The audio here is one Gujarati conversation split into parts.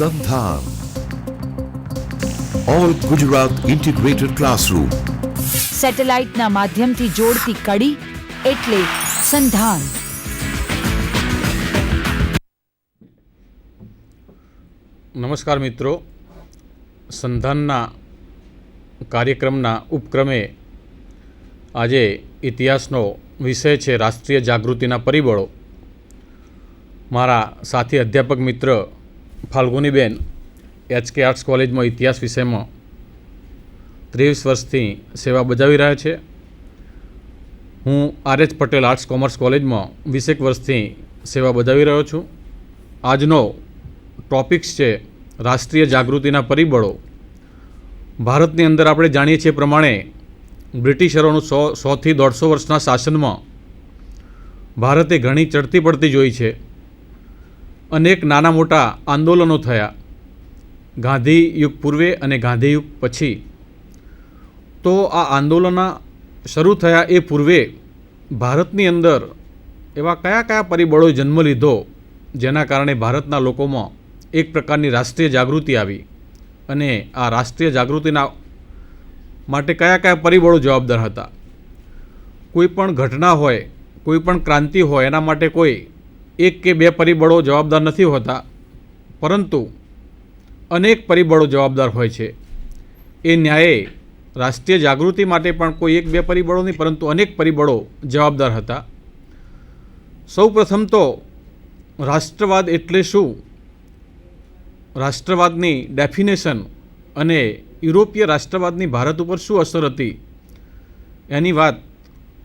સંધાન ઓલ ગુજરાત ઇન્ટિગ્રેટેડ ક્લાસરૂમ. સેટેલાઇટના માધ્યમથી જોડતી કડી એટલે સંધાન. નમસ્કાર મિત્રો, સંધાનના કાર્યક્રમના ઉપક્રમે આજે ઇતિહાસનો વિષય છે રાષ્ટ્રીય જાગૃતિના પરિબળો. મારા સાથી અધ્યાપક મિત્ર ફાલ્ગુનીબેન HK આર્ટ્સ કોલેજમાં ઇતિહાસ વિષયમાં 23 વર્ષથી સેવા બજાવી રહ્યા છે. હું RH પટેલ આર્ટ્સ કોમર્સ કોલેજમાં 20 વર્ષથી સેવા બજાવી રહ્યો છું. આજનો ટોપિક્સ છે રાષ્ટ્રીય જાગૃતિના પરિબળો. ભારતની અંદર આપણે જાણીએ છીએ પ્રમાણે બ્રિટિશરોનું 100 થી 150 વર્ષના શાસનમાં ભારતે ઘણી ચડતી પડતી જોઈ છે. અનેક નાના મોટા આંદોલનો થયા ગાંધી યુગ પૂર્વે અને ગાંધી યુગ પછી. તો આ આંદોલનો શરૂ થયા એ પૂર્વે ભારતની અંદર એવા કયા કયા પરિબળોએ જન્મ લીધો જેના કારણે ભારતના લોકોમાં એક પ્રકારની રાષ્ટ્રીય જાગૃતિ આવી, અને આ રાષ્ટ્રીય જાગૃતિના માટે કયા કયા પરિબળો જવાબદાર હતા. કોઈ પણ ઘટના હોય, કોઈ પણ ક્રાંતિ હોય, એના માટે કોઈ એક કે બે પરિબળો જવાબદાર નથી હોતા, પરંતુ અનેક પરિબળો જવાબદાર હોય છે. એ ન્યાયે રાષ્ટ્રીય જાગૃતિ માટે પણ કોઈ એક બે પરિબળો નહીં, પરંતુ અનેક પરિબળો જવાબદાર હતા. સૌ પ્રથમ તો રાષ્ટ્રવાદ એટલે શું, રાષ્ટ્રવાદની ડેફિનેશન અને યુરોપીય રાષ્ટ્રવાદની ભારત ઉપર શું અસર હતી એની વાત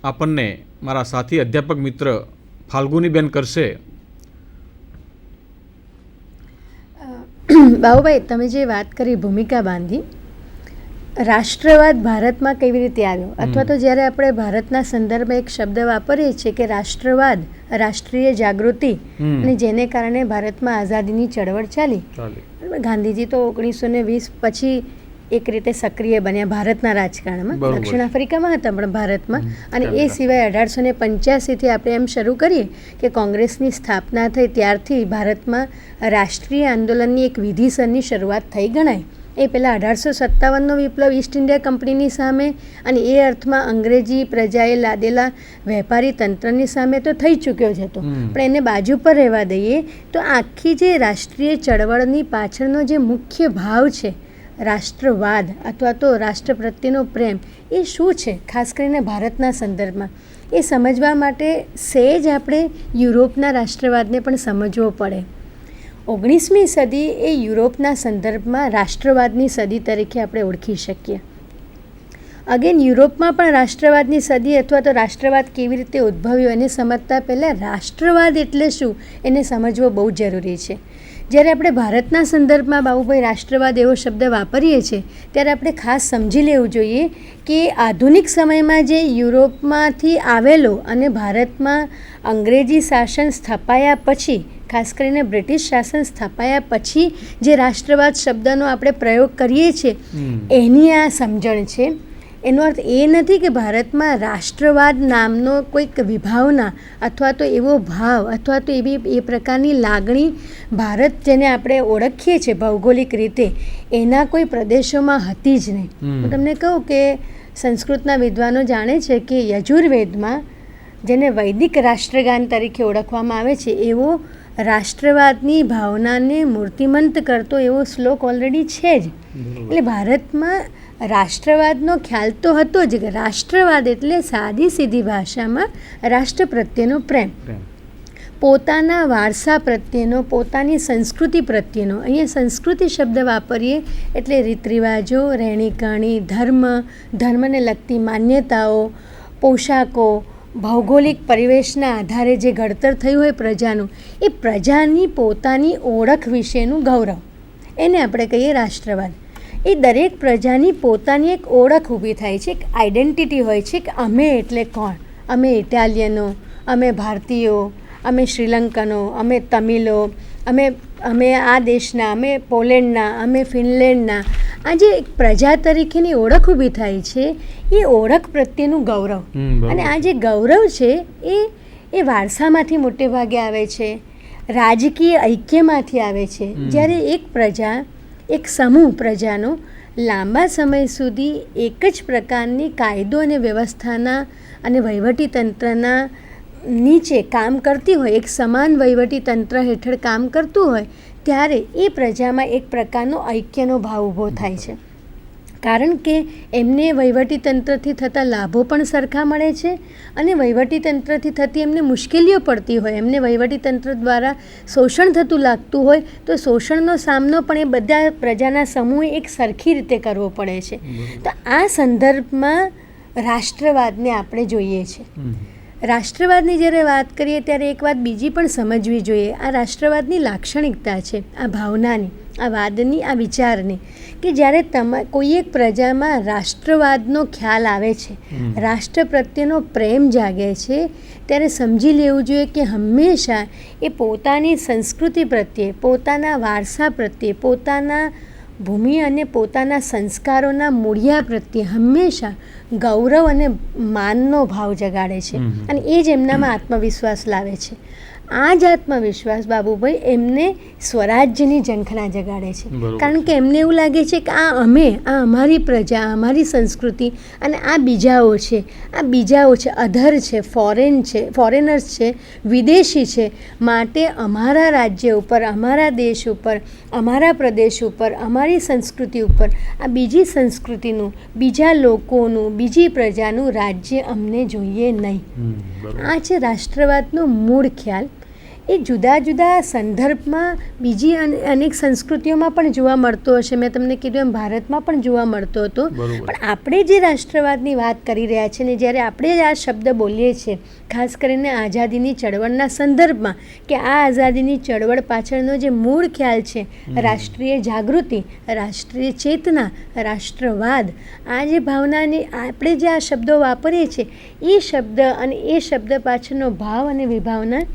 આપણને મારા સાથી અધ્યાપક મિત્ર ફાલ્ગુનીબેન કરશે. બાબુભાઈ, તમે જે વાત કરી ભૂમિકા બાંધી, રાષ્ટ્રવાદ ભારતમાં કેવી રીતે આવ્યો, અથવા તો જ્યારે આપણે ભારતના સંદર્ભમાં એક શબ્દ વાપરીએ છીએ કે રાષ્ટ્રવાદ, રાષ્ટ્રીય જાગૃતિ, અને જેને કારણે ભારતમાં આઝાદીની ચળવળ ચાલી. ગાંધીજી તો 1920 પછી એક રીતે સક્રિય બન્યા ભારતના રાજકારણમાં. દક્ષિણ આફ્રિકામાં હતા પણ ભારતમાં, અને એ સિવાય 1885થી આપણે એમ શરૂ કરીએ કે કોંગ્રેસની સ્થાપના થઈ ત્યારથી ભારતમાં રાષ્ટ્રીય આંદોલનની એક વિધિસરની શરૂઆત થઈ ગણાય. એ પહેલાં 1857નો વિપ્લવ ઈસ્ટ ઇન્ડિયા કંપનીની સામે, અને એ અર્થમાં અંગ્રેજી પ્રજાએ લાદેલા વેપારી તંત્રની સામે તો થઈ ચૂક્યો જ હતો, પણ એને બાજુ પર રહેવા દઈએ તો આખી જે રાષ્ટ્રીય ચળવળની પાછળનો જે મુખ્ય ભાવ છે રાષ્ટ્રવાદ અથવા તો રાષ્ટ્ર પ્રત્યેનો પ્રેમ, એ શું છે ખાસ કરીને ભારતના સંદર્ભમાં, એ સમજવા માટે સહેજ આપણે યુરોપના રાષ્ટ્રવાદને પણ સમજવો પડે. 19મી સદી એ યુરોપના સંદર્ભમાં રાષ્ટ્રવાદની સદી તરીકે આપણે ઓળખી શકીએ. અગેન યુરોપમાં પણ રાષ્ટ્રવાદની સદી અથવા તો રાષ્ટ્રવાદ કેવી રીતે ઉદ્ભવ્યો એને સમજતા પહેલાં રાષ્ટ્રવાદ એટલે શું એને સમજવો બહુ જરૂરી છે. જ્યારે આપણે ભારતના સંદર્ભમાં બાબુભાઈ રાષ્ટ્રવાદ એવો શબ્દ વાપરીએ છીએ ત્યારે આપણે ખાસ સમજી લેવું જોઈએ કે આધુનિક સમયમાં જે યુરોપમાંથી આવેલો અને ભારતમાં અંગ્રેજી શાસન સ્થપાયા પછી, ખાસ કરીને બ્રિટિશ શાસન સ્થપાયા પછી જે રાષ્ટ્રવાદ શબ્દનો આપણે પ્રયોગ કરીએ છીએ એની આ સમજણ છે. એનો અર્થ એ નથી કે ભારતમાં રાષ્ટ્રવાદ નામનો કોઈક વિભાવના અથવા તો એવો ભાવ અથવા તો એવી એ પ્રકારની લાગણી ભારત જેને આપણે ઓળખીએ છીએ ભૌગોલિક રીતે એના કોઈ પ્રદેશોમાં હતી જ નહીં. હું તમને કહું કે સંસ્કૃતના વિદ્વાનો જાણે છે કે યજુર્વેદમાં જેને વૈદિક રાષ્ટ્રગાન તરીકે ઓળખવામાં આવે છે એવો રાષ્ટ્રવાદની ભાવનાને મૂર્તિમંત કરતો એવો શ્લોક ઓલરેડી છે જ. એટલે ભારતમાં રાષ્ટ્રવાદનો ખ્યાલ તો હતો જ કે રાષ્ટ્રવાદ એટલે સાદી સીધી ભાષામાં રાષ્ટ્ર પ્રત્યેનો પ્રેમ, પોતાના વારસા પ્રત્યેનો, પોતાની સંસ્કૃતિ પ્રત્યેનો. અહીંયા સંસ્કૃતિ શબ્દ વાપરીએ એટલે રીત રિવાજો, રહેણીકરણી, ધર્મને લગતી માન્યતાઓ, પોશાકો, ભૌગોલિક પરિવેશના આધારે જે ઘડતર થયું હોય પ્રજાનું, એ પ્રજાની પોતાની ઓળખ વિશેનું ગૌરવ, એને આપણે કહીએ રાષ્ટ્રવાદ. એ દરેક પ્રજાની પોતાની એક ઓળખ ઊભી થાય છે, એક આઈડેન્ટિટી હોય છે કે અમે એટલે કોણ. અમે ઇટાલિયનો, અમે ભારતીયો, અમે શ્રીલંકનો, અમે તમિલો, અમે આ દેશના, અમે પોલેન્ડના, અમે ફિનલેન્ડના. આ જે એક પ્રજા તરીકેની ઓળખ ઊભી થાય છે એ ઓળખ પ્રત્યેનું ગૌરવ. અને આ જે ગૌરવ છે એ વારસામાંથી મોટે ભાગે આવે છે. રાજકીય ઐક્યમાંથી આવે છે. જ્યારે એક પ્રજા, એક સમૂહ પ્રજાનો લાંબા સમય સુધી એક જ પ્રકારની કાયદો અને વ્યવસ્થાના અને વહીવટીતંત્રના નીચે કામ કરતી હોય, એક સમાન વહીવટીતંત્ર હેઠળ કામ કરતું હોય, ત્યારે એ પ્રજામાં એક પ્રકારનો ઐક્યનો ભાવ ઊભો થાય છે. કારણ કે એમને વહીવટીતંત્રથી થતા લાભો પણ સરખા મળે છે અને વહીવટીતંત્રથી થતી એમને મુશ્કેલીઓ પડતી હોય, એમને વહીવટીતંત્ર દ્વારા શોષણ થતું લાગતું હોય, તો શોષણનો સામનો પણ એ બધા પ્રજાના સમૂહે એક સરખી રીતે કરવો પડે છે. તો આ સંદર્ભમાં રાષ્ટ્રવાદને આપણે જોઈએ છીએ. રાષ્ટ્રવાદની જ્યારે વાત કરીએ ત્યારે એક વાત બીજી પણ સમજવી જોઈએ. આ રાષ્ટ્રવાદની લાક્ષણિકતા છે, આ ભાવનાની, આ વાદની, આ વિચારની, કે જ્યારે કોઈ એક પ્રજામાં રાષ્ટ્રવાદનો ખ્યાલ આવે છે, રાષ્ટ્ર પ્રત્યેનો પ્રેમ જાગે છે, ત્યારે સમજી લેવું જોઈએ કે હંમેશા એ પોતાની સંસ્કૃતિ પ્રત્યે, પોતાના વારસા પ્રત્યે, પોતાના ભૂમિ અને પોતાના સંસ્કારોના મૂળિયા પ્રત્યે હંમેશા ગૌરવ અને માનનો ભાવ જગાડે છે અને એ જ એમનામાં આત્મવિશ્વાસ લાવે છે. આ જ આત્મવિશ્વાસ બાબુભાઈ એમને સ્વરાજ્યની ઝંખના જગાડે છે. કારણ કે એમને એવું લાગે છે કે આ અમારી પ્રજા, અમારી સંસ્કૃતિ અને આ બીજાઓ છે, અધર છે, ફોરેનર્સ છે, વિદેશી છે, માટે અમારા રાજ્ય ઉપર, અમારા દેશ ઉપર, અમારા પ્રદેશ ઉપર, અમારી સંસ્કૃતિ ઉપર આ બીજી સંસ્કૃતિનું, બીજા લોકોનું, બીજી પ્રજાનું રાજ્ય અમને જોઈએ નહીં. આ છે રાષ્ટ્રવાદનો મૂળ ખ્યાલ. એ જુદા જુદા સંદર્ભમાં બીજી અનેક સંસ્કૃતિઓમાં પણ જોવા મળતો હશે. મેં તમને કીધું એમ ભારતમાં પણ જોવા મળતો હતો. પણ આપણે જે રાષ્ટ્રવાદની વાત કરી રહ્યા છીએ ને જ્યારે આપણે આ શબ્દ બોલીએ છીએ, ખાસ કરીને આઝાદીની ચળવળના સંદર્ભમાં, કે આ આઝાદીની ચળવળ પાછળનો જે મૂળ ખ્યાલ છે, રાષ્ટ્રીય જાગૃતિ, રાષ્ટ્રીય ચેતના, રાષ્ટ્રવાદ, આ જે ભાવનાની આપણે જે આ શબ્દો વાપરીએ છીએ, એ શબ્દ અને એ શબ્દ પાછળનો ભાવ અને વિભાવના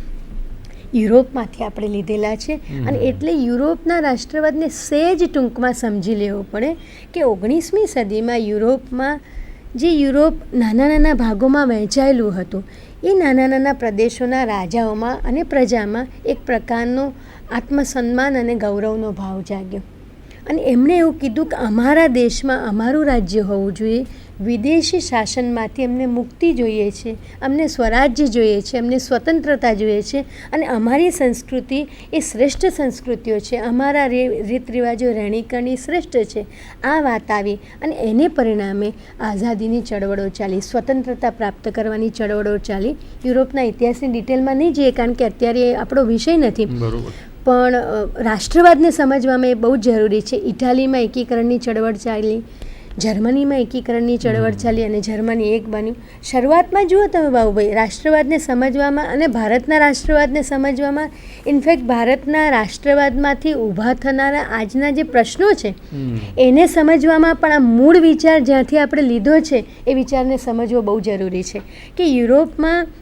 યુરોપમાંથી આપણે લીધેલા છે. અને એટલે યુરોપના રાષ્ટ્રવાદને સહેજ ટૂંકમાં સમજી લેવો પડે કે 19મી સદીમાં યુરોપ નાના નાના ભાગોમાં વહેંચાયેલું હતું. એ નાના નાના પ્રદેશોના રાજાઓમાં અને પ્રજામાં એક પ્રકારનો આત્મસન્માન અને ગૌરવનો ભાવ જાગ્યો અને એમણે એવું કીધું કે અમારા દેશમાં અમારું રાજ્ય હોવું જોઈએ, વિદેશી શાસનમાંથી અમને મુક્તિ જોઈએ છે, અમને સ્વરાજ્ય જોઈએ છે, અમને સ્વતંત્રતા જોઈએ છે અને અમારી સંસ્કૃતિ એ શ્રેષ્ઠ સંસ્કૃતિઓ છે, અમારા રીત રિવાજો, રહેણીકરણી શ્રેષ્ઠ છે. આ વાત આવી અને એને પરિણામે આઝાદીની ચળવળો ચાલી, સ્વતંત્રતા પ્રાપ્ત કરવાની ચળવળો ચાલી. યુરોપના ઇતિહાસની ડિટેલમાં નહીં જઈએ કારણ કે અત્યારે એ આપણો વિષય નથી. પણ રાષ્ટ્રવાદને સમજવામાં એ બહુ જ જરૂરી છે. ઇટાલીમાં એકીકરણની ચળવળ ચાલી, જર્મનીમાં એકીકરણની ચળવળ ચાલી અને જર્મની એક બન્યું. શરૂઆતમાં જુઓ તમે બાબુભાઈ, રાષ્ટ્રવાદને સમજવામાં અને ભારતના રાષ્ટ્રવાદને સમજવામાં, ઇનફેક્ટ ભારતના રાષ્ટ્રવાદમાંથી ઊભા થનારા આજના જે પ્રશ્નો છે એને સમજવામાં પણ આ મૂળ વિચાર જ્યાંથી આપણે લીધો છે એ વિચારને સમજવો બહુ જરૂરી છે. કે યુરોપમાં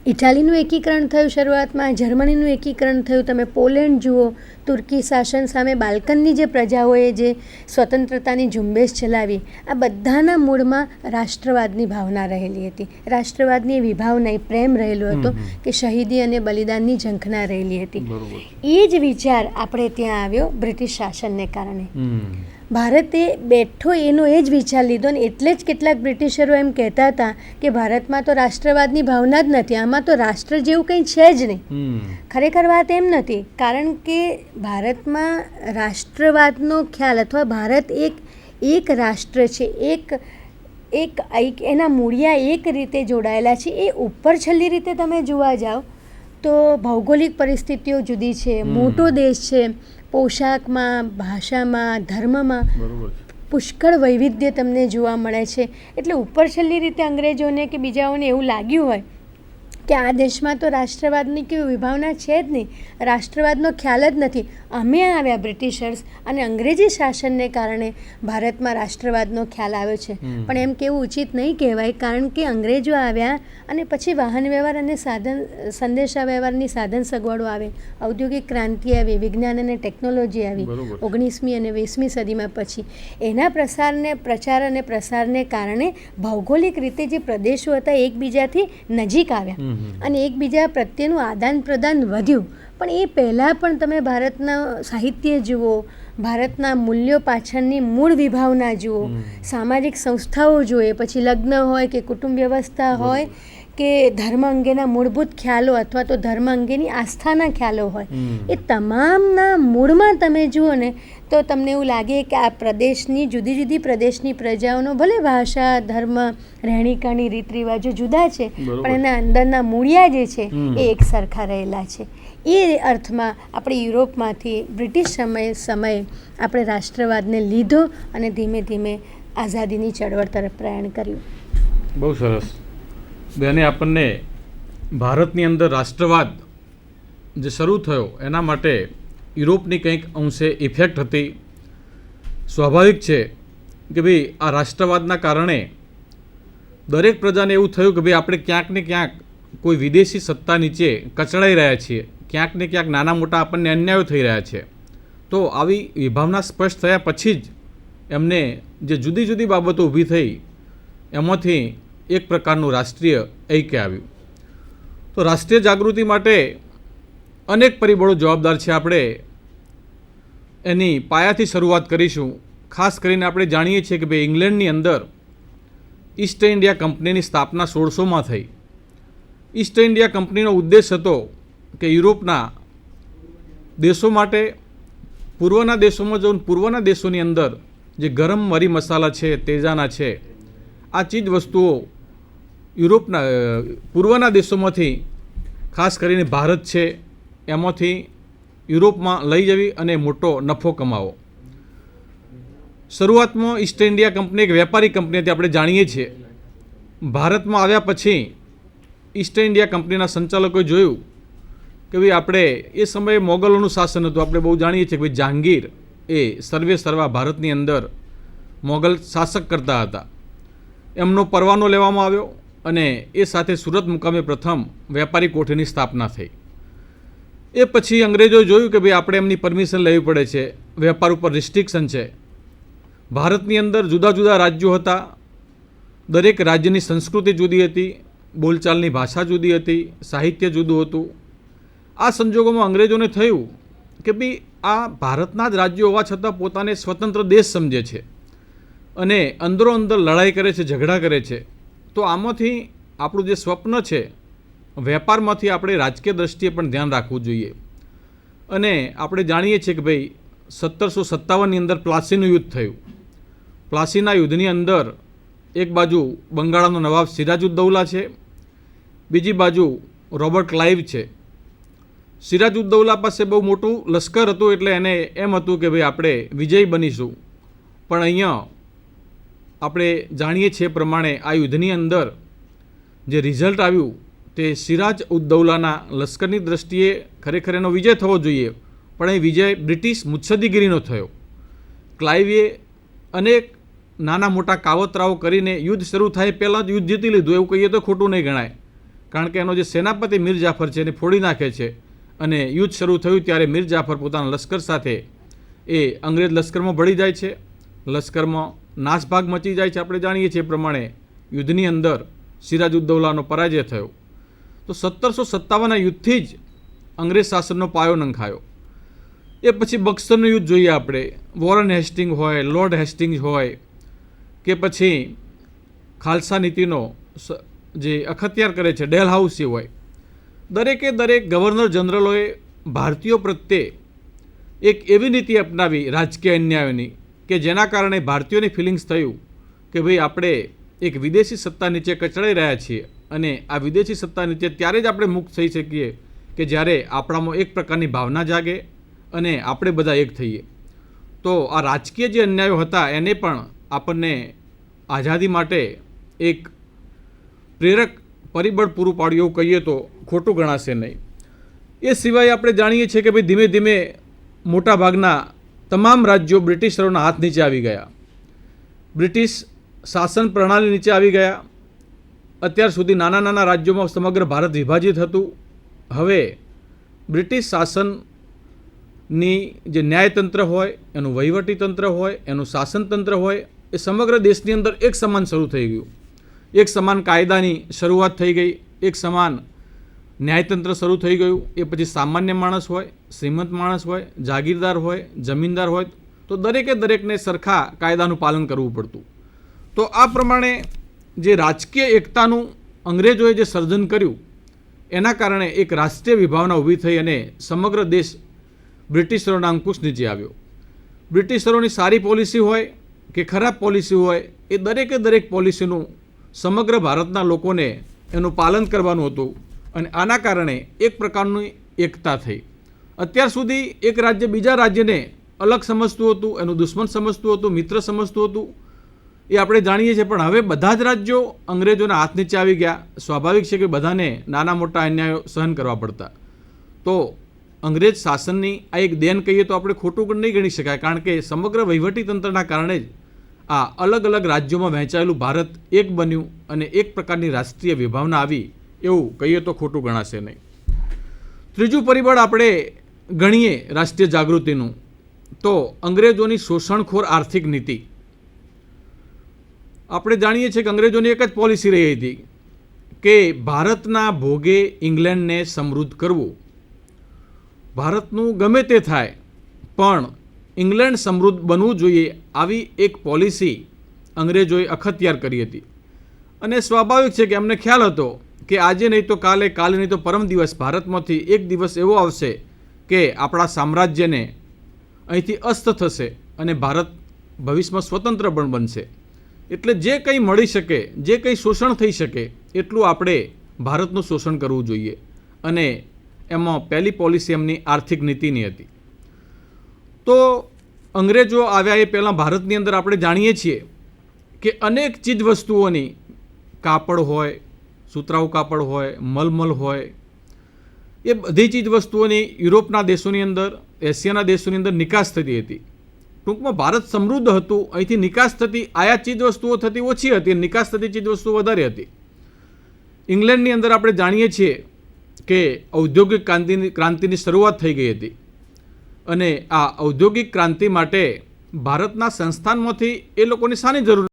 ઇટાલીનું એકીકરણ થયું શરૂઆતમાં, જર્મનીનું એકીકરણ થયું. તમે પોલેન્ડ જુઓ, તુર્કી શાસન સામે બાલ્કનની જે પ્રજાઓએ જે સ્વતંત્રતાની ઝુંબેશ ચલાવી, આ બધાના મૂળમાં રાષ્ટ્રવાદની ભાવના રહેલી હતી. રાષ્ટ્રવાદની વિભાવના, પ્રેમ રહેલો હતો કે શહીદી અને બલિદાનની ઝંખના રહેલી હતી. એ જ વિચાર આપણે ત્યાં આવ્યો બ્રિટિશ શાસનને કારણે. ભારતે બેઠો એનો એ જ વિચાર લીધો ને એટલે જ કેટલાક બ્રિટિશરો એમ કહેતા હતા કે ભારતમાં તો રાષ્ટ્રવાદની ભાવના જ નથી, આમાં તો રાષ્ટ્ર જેવું કંઈ છે જ નહીં. ખરેખર વાત એમ નથી, કારણ કે ભારતમાં રાષ્ટ્રવાદનો ખ્યાલ અથવા ભારત એક રાષ્ટ્ર છે, એક એના મૂળિયા એક રીતે જોડાયેલા છે. એ ઉપર છેલ્લી રીતે તમે જોવા જાઓ તો ભૌગોલિક પરિસ્થિતિઓ જુદી છે, મોટો દેશ છે, પોશાકમાં, ભાષામાં, ધર્મમાં પુષ્કળ વૈવિધ્ય તમને જોવા મળે છે. એટલે ઉપર છેલ્લી રીતે અંગ્રેજોને કે બીજાઓને એવું લાગ્યું હોય કે આ દેશમાં તો રાષ્ટ્રવાદની કેવી વિભાવના છે જ નહીં, રાષ્ટ્રવાદનો ખ્યાલ જ નથી. અમે આવ્યા બ્રિટિશર્સ અને અંગ્રેજી શાસનને કારણે ભારતમાં રાષ્ટ્રવાદનો ખ્યાલ આવ્યો છે. પણ એમ કેવું ઉચિત નહીં કહેવાય, કારણ કે અંગ્રેજો આવ્યા અને પછી વાહન વ્યવહાર અને સંદેશા વ્યવહારની સાધન સગવડો આવે, ઔદ્યોગિક ક્રાંતિ આવી, વિજ્ઞાન અને ટેકનોલોજી આવી 19મી અને 20મી સદીમાં. પછી એના પ્રચાર અને પ્રસારને કારણે ભૌગોલિક રીતે જે પ્રદેશો હતા એકબીજાથી નજીક આવ્યા અને એકબીજા પ્રત્યેનું આદાન પ્રદાન વધ્યું. પણ એ પહેલાં પણ તમે ભારતના સાહિત્ય જુઓ, ભારતના મૂલ્યો પાછળની મૂળ વિભાવના જુઓ, સામાજિક સંસ્થાઓ જોઈએ, પછી લગ્ન હોય કે કુટુંબ વ્યવસ્થા હોય કે ધર્મ અંગેના મૂળભૂત ખ્યાલો અથવા તો ધર્મ અંગેની આસ્થાના ખ્યાલો હોય, એ તમામના મૂળમાં તમે જુઓ ને તો તમને એવું લાગે કે આ પ્રદેશની જુદી જુદી પ્રદેશની પ્રજાઓનો ભલે ભાષા, ધર્મ, રહેણીકરણી, રીત રિવાજો જુદા છે, પણ એના અંદરના મૂળિયા જે છે એ એક સરખા રહેલા છે. એ અર્થમાં આપણે યુરોપમાંથી બ્રિટિશ સમયે આપણે રાષ્ટ્રવાદને લીધો અને ધીમે ધીમે આઝાદીની ચળવળ તરફ પ્રયાણ કર્યું. બહુ સરસ બેને આપણને ભારતની અંદર રાષ્ટ્રવાદ જે શરૂ થયો એના માટે યુરોપની કંઈક અંશે ઇફેક્ટ હતી. સ્વાભાવિક છે કે ભાઈ આ રાષ્ટ્રવાદના કારણે દરેક પ્રજાને એવું થયું કે ભાઈ આપણે ક્યાંક ને ક્યાંક કોઈ વિદેશી સત્તા નીચે કચડાઈ રહ્યા છીએ, ક્યાંક ને ક્યાંક નાના મોટા આપણને અન્યાયો થઈ રહ્યા છે. તો આવી વિભાવના સ્પષ્ટ થયા પછી જ એમને જે જુદી જુદી બાબતો ઊભી થઈ એમાંથી એક પ્રકારનું રાષ્ટ્રીય ઐક્ય આવ્યું. તો રાષ્ટ્રીય જાગૃતિ માટે અનેક પરિબળો જવાબદાર છે. આપણે એની પાયાથી શરૂઆત કરીશું. ખાસ કરીને આપણે જાણીએ છીએ કે ભાઈ ઇંગ્લેન્ડની અંદર ઈસ્ટ ઇન્ડિયા કંપનીની સ્થાપના 1600માં થઈ. ઈસ્ટ ઇન્ડિયા કંપનીનો ઉદ્દેશ હતો કે યુરોપના દેશો માટે પૂર્વના દેશોમાં જો પૂર્વના દેશોની અંદર જે ગરમ મરી મસાલા છે, તેજાના છે, આ ચીજ વસ્તુઓ યુરોપના પૂર્વના દેશોમાંથી ખાસ કરીને ભારત છે એમાંથી યુરોપમાં લઈ જવી અને મોટો નફો કમાવો. શરૂઆતમાં ઈસ્ટ ઇન્ડિયા કંપની એક વેપારી કંપની હતી, આપણે જાણીએ છીએ. ભારતમાં આવ્યા પછી ઈસ્ટ ઇન્ડિયા કંપનીના સંચાલકોએ જોયું કે ભાઈ આપણે એ સમયે મોગલોનું શાસન હતું. આપણે બહુ જાણીએ છીએ કે ભાઈ જહાંગીર એ સર્વે સર્વા ભારતની અંદર મોગલ શાસક કરતા હતા. એમનો પરવાનો લેવામાં આવ્યો અને એ સાથે સુરત મુકામે પ્રથમ વેપારી કોઠીની સ્થાપના થઈ. એ પછી અંગ્રેજોએ જોયું કે ભાઈ આપણે એમની પરમિશન લેવી પડે છે, વેપાર ઉપર રિસ્ટ્રિક્શન છે. ભારતની અંદર જુદા જુદા રાજ્યો હતા, દરેક રાજ્યની સંસ્કૃતિ જુદી હતી, બોલચાલની ભાષા જુદી હતી, સાહિત્ય જુદું હતું. આ સંજોગોમાં અંગ્રેજોને થયું કે ભાઈ આ ભારતના જ રાજ્યો હોવા છતાં પોતાને સ્વતંત્ર દેશ સમજે છે અને અંદરો અંદર લડાઈ કરે છે, ઝઘડા કરે છે. તો આમાંથી આપણું જે સ્વપ્ન છે વેપારમાંથી આપણે રાજકીય દ્રષ્ટિએ પણ ધ્યાન રાખવું જોઈએ. અને આપણે જાણીએ છીએ કે ભાઈ 1757ની અંદર પ્લાસીનું યુદ્ધ થયું. પ્લાસીના યુદ્ધની અંદર એક બાજુ બંગાળનો નવાબ સિરાજુદ્દૌલા છે, બીજી બાજુ રોબર્ટ ક્લાઇવ છે. સિરાજુદ્દૌલા પાસે બહુ મોટું લશ્કર હતું એટલે એને એમ હતું કે ભાઈ આપણે વિજયી બનીશું. પણ અહીંયા આપણે જાણીએ છીએ પ્રમાણે આ યુદ્ધની અંદર જે રિઝલ્ટ આવ્યું તે સિરાજ ઉદ્દૌલાના લશ્કરની દ્રષ્ટિએ ખરેખર એનો વિજય થવો જોઈએ, પણ એ વિજય બ્રિટિશ મુત્સદ્દીગીરીનો થયો. ક્લાઇવે અનેક નાના મોટા કાવતરાઓ કરીને યુદ્ધ શરૂ થાય પહેલાં જ યુદ્ધ જીતી લીધું એવું કહીએ તો ખોટું નહીં ગણાય, કારણ કે એનો જે સેનાપતિ મીર જાફર છે એને ફોડી નાખે છે. અને યુદ્ધ શરૂ થયું ત્યારે મીર જાફર પોતાના લશ્કર સાથે એ અંગ્રેજ લશ્કરમાં ભળી જાય છે. લશ્કરમાં નાસભાગ મચી જાય છે. આપણે જાણીએ છીએ પ્રમાણે યુદ્ધની અંદર સિરાજુદ્દૌલાનો પરાજય થયો. તો 1757ના યુદ્ધથી જ અંગ્રેજ શાસનનો પાયો નંખાયો. એ પછી બક્સરનું યુદ્ધ જોઈએ આપણે, વોરન હેસ્ટિંગ હોય, લોર્ડ હેસ્ટિંગ્સ હોય કે પછી ખાલસા નીતિનો જે અખત્યાર કરે છે ડેલહાઉસી હોય, દરેકે દરેક ગવર્નર જનરલોએ ભારતીયો પ્રત્યે એક એવી નીતિ અપનાવી રાજકીય અન્યાયોની કે જેના કારણે ભારતીયોની ફિલિંગ્સ થયું કે ભાઈ આપણે એક વિદેશી સત્તા નીચે કચડાઈ રહ્યા છીએ અને આ વિદેશી સત્તા નીચે ત્યારે જ આપણે મુક્ત થઈ શકીએ કે જ્યારે આપણામાં એક પ્રકારની ભાવના જાગે અને આપણે બધા એક થઈએ. તો આ રાજકીય જે અન્યાયો હતા એને પણ આપણને આઝાદી માટે એક પ્રેરક પરિબળ પૂરું પાડ્યું એવું કહીએ તો ખોટું ગણાશે નહીં. એ સિવાય આપણે જાણીએ છીએ કે ભાઈ ધીમે ધીમે મોટાભાગના તમામ રાજ્યો બ્રિટિશરોના હાથ નીચે આવી ગયા, બ્રિટિશ શાસન પ્રણાલી નીચે આવી ગયા. અત્યાર સુધી નાના નાના રાજ્યોમાં સમગ્ર ભારત વિભાજિત હતું. હવે બ્રિટિશ શાસનની જે ન્યાયતંત્ર હોય, એનું વહીવટી તંત્ર હોય, એનું શાસનતંત્ર હોય, એ સમગ્ર દેશની અંદર એક સમાન શરૂ થઈ ગયું. એક સમાન કાયદાની શરૂઆત થઈ ગઈ, એક સમાન ન્યાયતંત્ર શરૂ થઈ ગયું. એ પછી સામાન્ય માણસ હોય, શ્રીમંત માણસ હોય, જાગીરદાર હોય, જમીનદાર હોય, તો દરેકને સરખા કાયદાનું પાલન કરવું પડતું. તો આ પ્રમાણે જે રાજકીય એકતાનું અંગ્રેજોએ જે સર્જન કર્યું એના કારણે એક રાષ્ટ્રીય વિભાવના ઊભી થઈ અને સમગ્ર દેશ બ્રિટિશરોના અંકુશ નીચે આવ્યો. બ્રિટિશરોની સારી પોલિસી હોય કે ખરાબ પોલિસી હોય, એ દરેક પોલિસીનું સમગ્ર ભારતના લોકોને એનું પાલન કરવાનું હતું અને આના કારણે એક પ્રકારની એકતા થઈ. અત્યાર સુધી એક રાજ્ય બીજા રાજ્યને અલગ સમજતું હતું, એનું દુશ્મન સમજતું હતું, મિત્ર સમજતું હતું, એ આપણે જાણીએ છીએ. પણ હવે બધા જ રાજ્યો અંગ્રેજોના હાથ નીચે આવી ગયા. સ્વાભાવિક છે કે બધાને નાના મોટા અન્યાયો સહન કરવા પડતા. તો અંગ્રેજ શાસનની આ એક દેન કહીએ તો આપણે ખોટું નહીં ગણી શકાય, કારણ કે સમગ્ર વહીવટીતંત્રના કારણે જ આ અલગ અલગ રાજ્યોમાં વહેંચાયેલું ભારત એક બન્યું અને એક પ્રકારની રાષ્ટ્રીય વિભાવના આવી, એવું કહીએ તો ખોટું ગણાશે નહીં. ત્રીજું પરિબળ આપણે ગણીએ રાષ્ટ્રીય જાગૃતિનું તો અંગ્રેજોની શોષણખોર આર્થિક નીતિ. આપણે જાણીએ છીએ કે અંગ્રેજોની એક જ પોલિસી રહી હતી કે ભારતના ભોગે ઇંગ્લેન્ડને સમૃદ્ધ કરવું. ભારતનું ગમે તે થાય પણ ઇંગ્લેન્ડ સમૃદ્ધ બનવું જોઈએ, આવી એક પોલિસી અંગ્રેજોએ અખત્યાર કરી હતી. અને સ્વાભાવિક છે કે અમને ખ્યાલ હતો કે આજે નહીં તો કાલે, કાલે નહીં તો પરમ દિવસ ભારતમાંથી એક દિવસ એવો આવશે કે આપણા સામ્રાજ્યને અહીંથી અસ્ત થશે અને ભારત ભવિષ્યમાં સ્વતંત્ર પણ બનશે. એટલે જે કંઈ મળી શકે, જે કંઈ શોષણ થઈ શકે એટલું આપણે ભારતનું શોષણ કરવું જોઈએ. અને એમાં પહેલી પોલિસી એમની આર્થિક નીતિની હતી. તો અંગ્રેજો આવ્યા એ પહેલાં ભારતની અંદર આપણે જાણીએ છીએ કે અનેક ચીજ વસ્તુઓની, કાપડ હોય, સુતરાઉ કાપડ હોય, મલમલ હોય, એ બધી ચીજ વસ્તુઓની યુરોપના દેશોની અંદર, એશિયાના દેશોની અંદર નિકાસ થતી હતી. ટૂંકમાં ભારત સમૃદ્ધ હતું, અહીંથી નિકાસ થતી, આયાત ચીજ વસ્તુઓ થતી ઓછી હતી, નિકાસ થતી ચીજ વસ્તુઓ વધારે હતી. ઇંગ્લેન્ડની અંદર આપણે જાણીએ છીએ કે ઔદ્યોગિક ક્રાંતિની શરૂઆત થઈ ગઈ હતી અને આ ઔદ્યોગિક ક્રાંતિ માટે ભારતના સંસ્થાનમાંથી એ લોકોની શાની જરૂર